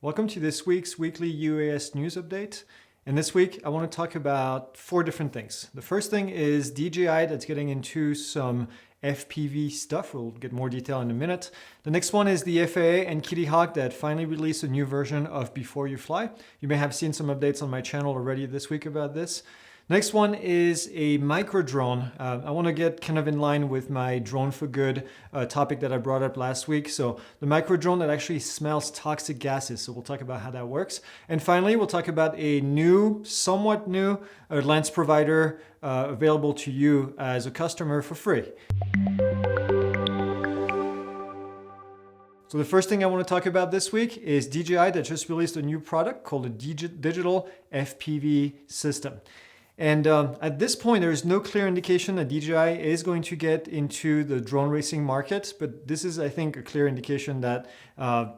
Welcome to this week's weekly UAS news update. And this week, I want to talk about 4 different things. The first thing is DJI that's getting into some FPV stuff. We'll get more detail in a minute. The next one is the FAA and KittyHawk that finally released a new version of B4UFLY. You may have seen some updates on my channel already this week about this. Next one is a microdrone. I want to get kind of in line with my drone for good topic that I brought up last week. So the microdrone that actually smells toxic gases. So we'll talk about how that works. And finally, we'll talk about a new, somewhat new lens provider available to you as a customer for free. So the first thing I want to talk about this week is DJI that just released a new product called the Digital FPV system. And at this point, there is no clear indication that DJI is going to get into the drone racing market, but this is, I think, a clear indication that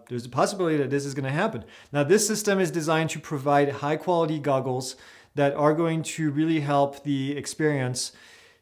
there's a possibility that this is going to happen. Now, this system is designed to provide high-quality goggles that are going to really help the experience.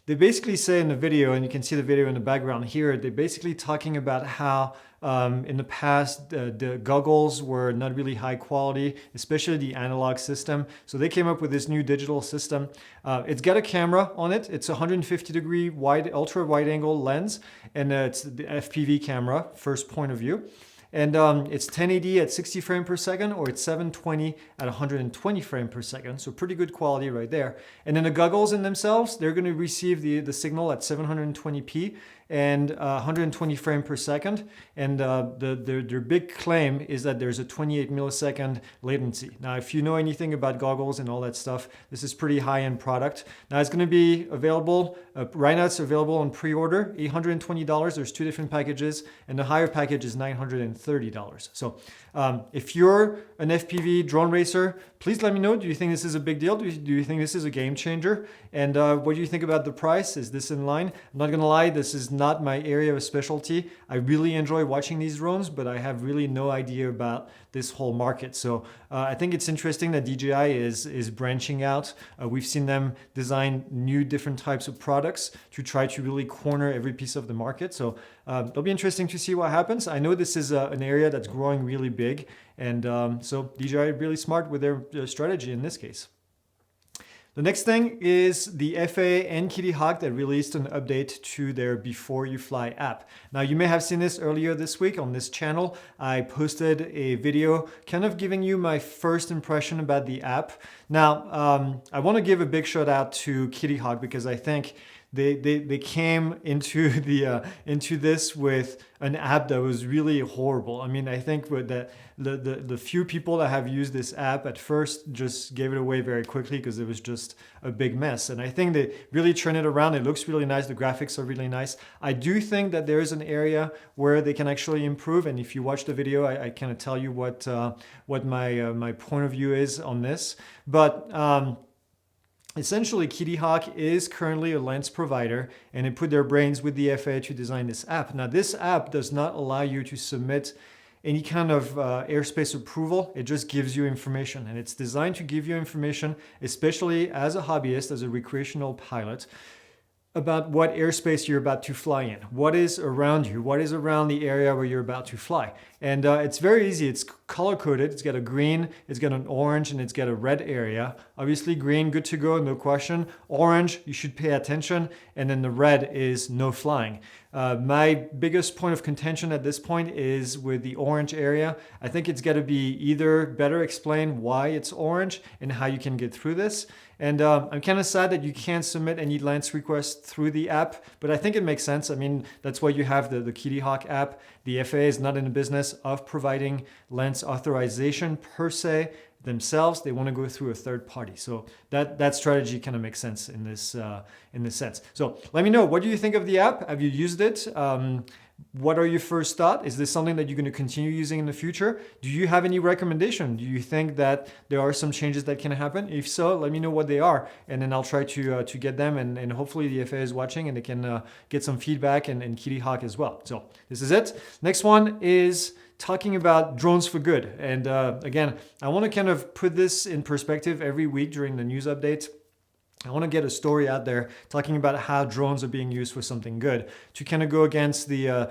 They basically say in the video, and you can see the video in the background here, they're basically talking about how in the past, the goggles were not really high quality, especially the analog system. So they came up with this new digital system. It's got a camera on it. It's a 150-degree wide, ultra wide angle lens, and it's the FPV camera, first point of view. And it's 1080 at 60 frames per second, or it's 720 at 120 frames per second. So pretty good quality right there. And then the goggles in themselves, they're going to receive the signal at 720p and 120 frames per second. And their big claim is that there's a 28 millisecond latency. Now, if you know anything about goggles and all that stuff, this is pretty high-end product. Now, it's going to be available, right now it's available on pre-order, $820. There's 2 different packages, and the higher package is $930. So if you're an FPV drone racer, please let me know. Do you think this is a big deal? Do you think this is a game changer? And what do you think about the price? Is this in line? I'm not gonna lie, this is not my area of specialty. I really enjoy watching these drones, but I have really no idea about this whole market. So I think it's interesting that DJI is branching out. We've seen them design new different types of products to try to really corner every piece of the market. So it'll be interesting to see what happens. I know this is an area that's growing really big, and so DJI really smart with their strategy in this case. The next thing is the FAA and KittyHawk that released an update to their B4UFLY app. Now, you may have seen this earlier this week on this channel. I posted a video kind of giving you my first impression about the app. Now, I want to give a big shout out to KittyHawk because I think they came into this with an app that was really horrible. I mean, I think with the few people that have used this app at first just gave it away very quickly because it was just a big mess. And I think they really turned it around. It looks really nice. The graphics are really nice. I do think that there is an area where they can actually improve. And if you watch the video, I kind of tell you what my point of view is on this. But essentially, KittyHawk is currently a lens provider, and they put their brains with the FAA to design this app. Now, this app does not allow you to submit any kind of airspace approval. It just gives you information, and it's designed to give you information, especially as a hobbyist, as a recreational pilot, about what airspace you're about to fly in, what is around you, what is around the area where you're about to fly. And it's very easy. It's color-coded. It's got a green, it's got an orange, and it's got a red area. Obviously, green, good to go, no question. Orange, you should pay attention. And then the red is no flying. My biggest point of contention at this point is with the orange area. I think it's got to be either better explain why it's orange and how you can get through this. And I'm kind of sad that you can't submit any lens requests through the app, but I think it makes sense. I mean, that's why you have the KittyHawk app. The FAA is not in the business of providing lens authorization per se themselves. They want to go through a third party. So that strategy kind of makes sense in this sense. So let me know, what do you think of the app? Have you used it? What are your first thoughts? Is this something that you're going to continue using in the future? Do you have any recommendation? Do you think that there are some changes that can happen? If so, let me know what they are, and then I'll try to get them, and hopefully the FAA is watching and they can get some feedback, and KittyHawk as well. So this is it. Next one is talking about drones for good. And again, I want to kind of put this in perspective every week during the news update. I want to get a story out there talking about how drones are being used for something good, to kind of go against the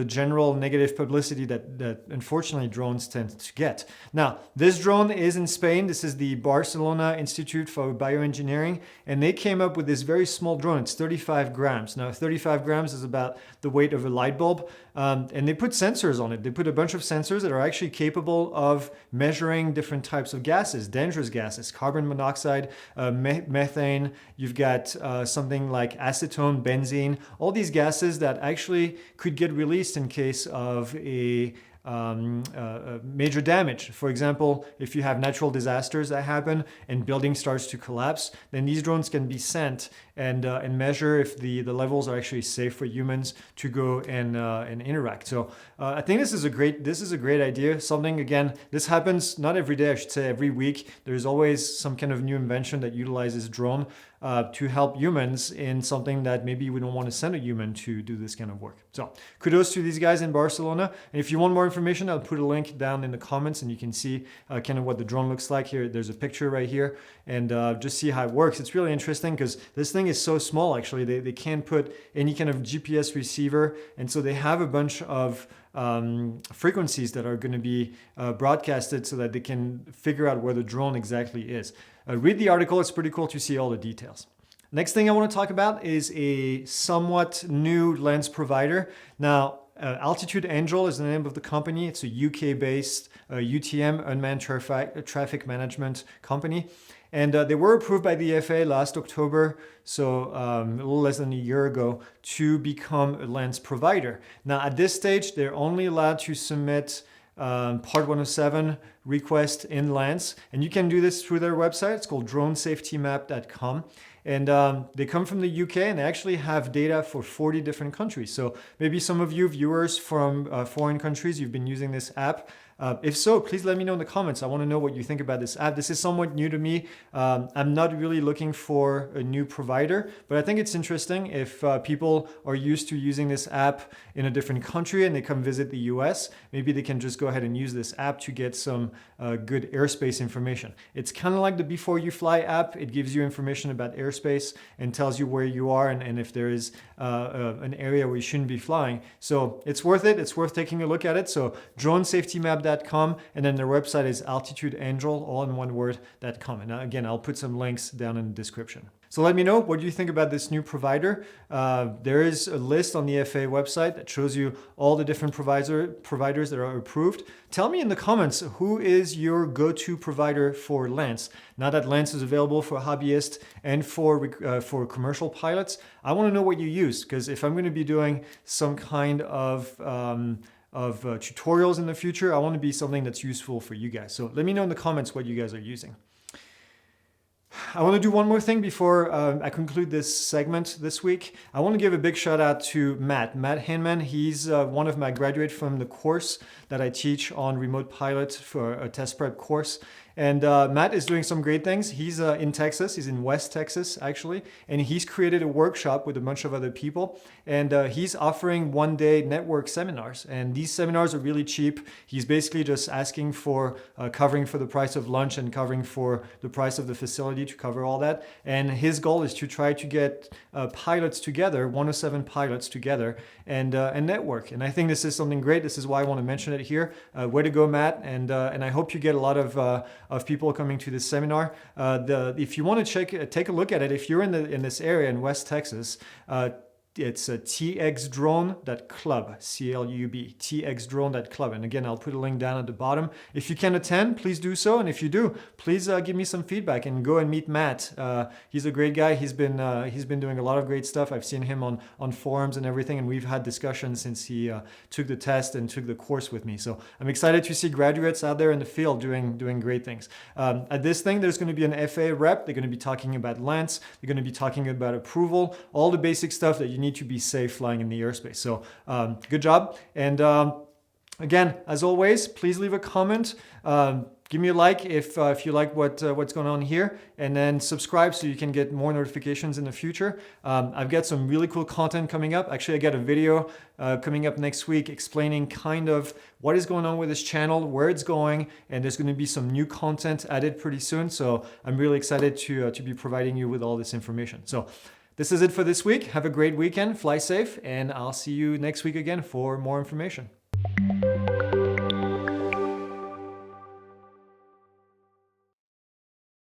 general negative publicity that unfortunately drones tend to get. Now, this drone is in Spain. This is the Barcelona Institute for Bioengineering, and they came up with this very small drone. It's 35 grams. Now, 35 grams is about the weight of a light bulb, and they put sensors on it. They put a bunch of sensors that are actually capable of measuring different types of gases, dangerous gases, carbon monoxide, methane. You've got something like acetone, benzene, all these gases that actually could get released in case of a major damage. For example, if you have natural disasters that happen and building starts to collapse, then these drones can be sent and measure if the levels are actually safe for humans to go and interact. So I think this is a great idea. Something, again, this happens not every day, I should say every week. There's always some kind of new invention that utilizes drone to help humans in something that maybe we don't want to send a human to do this kind of work. So kudos to these guys in Barcelona. And if you want more information, I'll put a link down in the comments and you can see kind of what the drone looks like here. There's a picture right here, and just see how it works. It's really interesting because this thing is so small, actually. They can't put any kind of GPS receiver, and so they have a bunch of frequencies that are going to be broadcasted so that they can figure out where the drone exactly is. Read the article. It's pretty cool to see all the details. Next thing I want to talk about is a somewhat new lens provider. Now, Altitude Angel is the name of the company. It's a UK-based UTM, unmanned traffic management company. And they were approved by the FAA last October, so a little less than a year ago, to become a lens provider. Now, at this stage, they're only allowed to submit Part 107 request in LAANC, and you can do this through their website. It's called dronesafetymap.com. And they come from the UK, and they actually have data for 40 different countries. So maybe some of you viewers from foreign countries, you've been using this app. If so, please let me know in the comments. I want to know what you think about this app. This is somewhat new to me. I'm not really looking for a new provider, but I think it's interesting if people are used to using this app in a different country and they come visit the US, maybe they can just go ahead and use this app to get some good airspace information. It's kind of like the B4UFLY app. It gives you information about airspace and tells you where you are and if there is an area where you shouldn't be flying. So it's worth it. It's worth taking a look at it. So dronesafetymap.com, and then their website is altitudeangel, all in one word.com. And again, I'll put some links down in the description. So let me know, what do you think about this new provider? There is a list on the FAA website that shows you all the different providers that are approved. Tell me in the comments, who is your go-to provider for LAANC? Now that LAANC is available for hobbyists and for commercial pilots, I want to know what you use, because if I'm going to be doing some kind of tutorials in the future, I want to be something that's useful for you guys. So let me know in the comments what you guys are using. I want to do one more thing before I conclude this segment this week. I want to give a big shout out to Matt Hanman. He's one of my graduates from the course that I teach on remote pilot for a test prep course. And Matt is doing some great things. He's in Texas. He's in West Texas, actually. And he's created a workshop with a bunch of other people. And he's offering one-day network seminars. And these seminars are really cheap. He's basically just asking for covering for the price of lunch and covering for the price of the facility to cover all that. And his goal is to try to get pilots together, 107 pilots together, and network. And I think this is something great. This is why I want to mention it here. Way to go, Matt. And I hope you get a lot of people coming to this seminar. If you want to take a look at it, if you're in this area in West Texas, it's txdrone.club, C-L-U-B, txdrone.club. And again, I'll put a link down at the bottom. If you can attend, please do so. And if you do, please give me some feedback and go and meet Matt. He's a great guy. He's been doing a lot of great stuff. I've seen him on forums and everything, and we've had discussions since he took the test and took the course with me. So I'm excited to see graduates out there in the field doing great things. At this thing, there's going to be an FAA rep. They're going to be talking about LAANC. They're going to be talking about approval, all the basic stuff that you need to be safe flying in the airspace. So good job. And again, as always, please leave a comment. give me a like if you like what's going on here, and then subscribe so you can get more notifications in the future. I've got some really cool content coming up. Actually, I got a video coming up next week explaining kind of what is going on with this channel, where it's going, and there's going to be some new content added pretty soon. So I'm really excited to be providing you with all this information. So this is it for this week. Have a great weekend, fly safe, and I'll see you next week again for more information.